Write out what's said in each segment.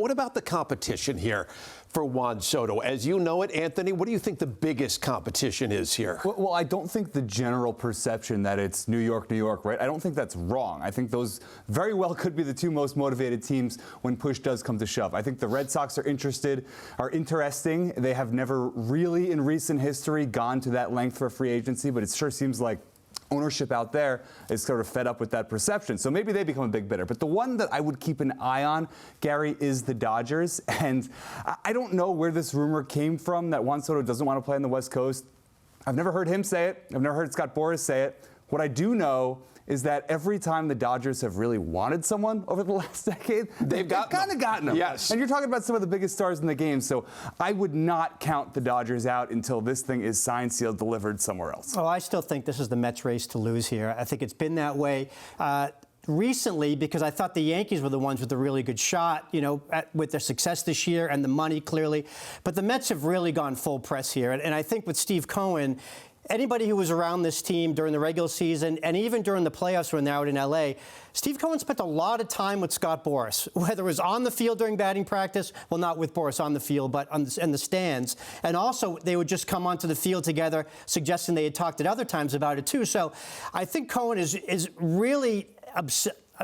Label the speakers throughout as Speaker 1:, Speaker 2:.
Speaker 1: What about the competition here for Juan Soto? As you know it, Anthony, what do you think the biggest competition is here?
Speaker 2: Well, I don't think the general perception that it's New York, right? I don't think that's wrong. I think those very well could be the two most motivated teams when push does come to shove. I think the Red Sox are interesting. They have never really in recent history gone to that length for free agency, but it sure seems like ownership out there is sort of fed up with that perception. So maybe they become a big bidder. But the one that I would keep an eye on, Gary, is the Dodgers. And I don't know where this rumor came from that Juan Soto doesn't want to play on the West Coast. I've never heard him say it. I've never heard Scott Boras say it. What I do know is that every time the Dodgers have really wanted someone over the last decade, they've kind of gotten them.
Speaker 1: Yes.
Speaker 2: And you're talking about some of the biggest stars in the game, so I would not count the Dodgers out until this thing is signed, sealed, delivered somewhere else.
Speaker 3: Oh, I still think this is the Mets' race to lose here. I think it's been that way recently because I thought the Yankees were the ones with a really good shot, with their success this year and the money, clearly. But the Mets have really gone full press here. And I think with Steve Cohen, anybody who was around this team during the regular season and even during the playoffs when they're out in L.A., Steve Cohen spent a lot of time with Scott Boras, whether it was on the field during batting practice, well, not with Boras on the field, but in the stands. And also, they would just come onto the field together, suggesting they had talked at other times about it, too. So I think Cohen is really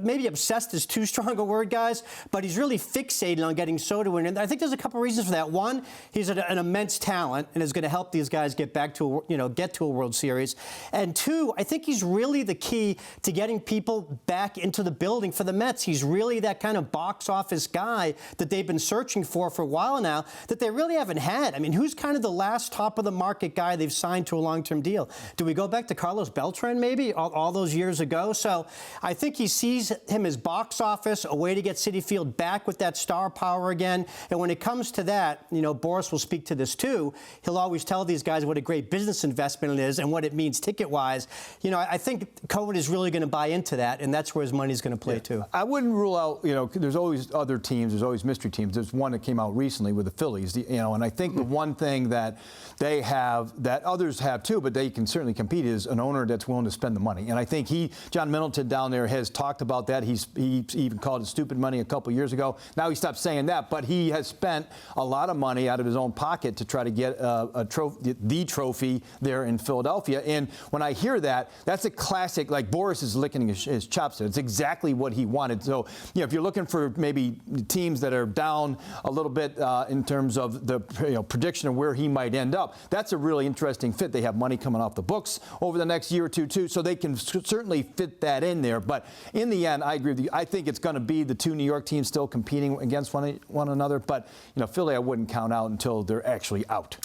Speaker 3: maybe obsessed is too strong a word, guys, but he's really fixated on getting Soto in. And I think there's a couple reasons for that. One, he's an immense talent and is going to help these guys get back to, get to a World Series. And two, I think he's really the key to getting people back into the building for the Mets. He's really that kind of box office guy that they've been searching for a while now that they really haven't had. I mean, who's kind of the last top of the market guy they've signed to a long-term deal? Do we go back to Carlos Beltran maybe all those years ago? So I think he sees him as box office, a way to get Citi Field back with that star power again. And when it comes to that, Boras will speak to this too. He'll always tell these guys what a great business investment it is and what it means ticket-wise. I think Cohen is really going to buy into that, and that's where his money's going to play too.
Speaker 4: I wouldn't rule out, there's always other teams, there's always mystery teams. There's one that came out recently with the Phillies, and I think the one thing that they have that others have too, but they can certainly compete, is an owner that's willing to spend the money. And I think John Middleton down there has talked about that. He even called it stupid money a couple years ago. Now he stopped saying that, but he has spent a lot of money out of his own pocket to try to get the trophy there in Philadelphia. And when I hear that, that's a classic, like Boras is licking his chops there. It's exactly what he wanted. So, if you're looking for maybe teams that are down a little bit in terms of the prediction of where he might end up, that's a really interesting fit. They have money coming off the books over the next year or two, too, so they can certainly fit that in there. But in the end, I agree with you. I think it's going to be the two New York teams still competing against one another. But, Philly, I wouldn't count out until they're actually out.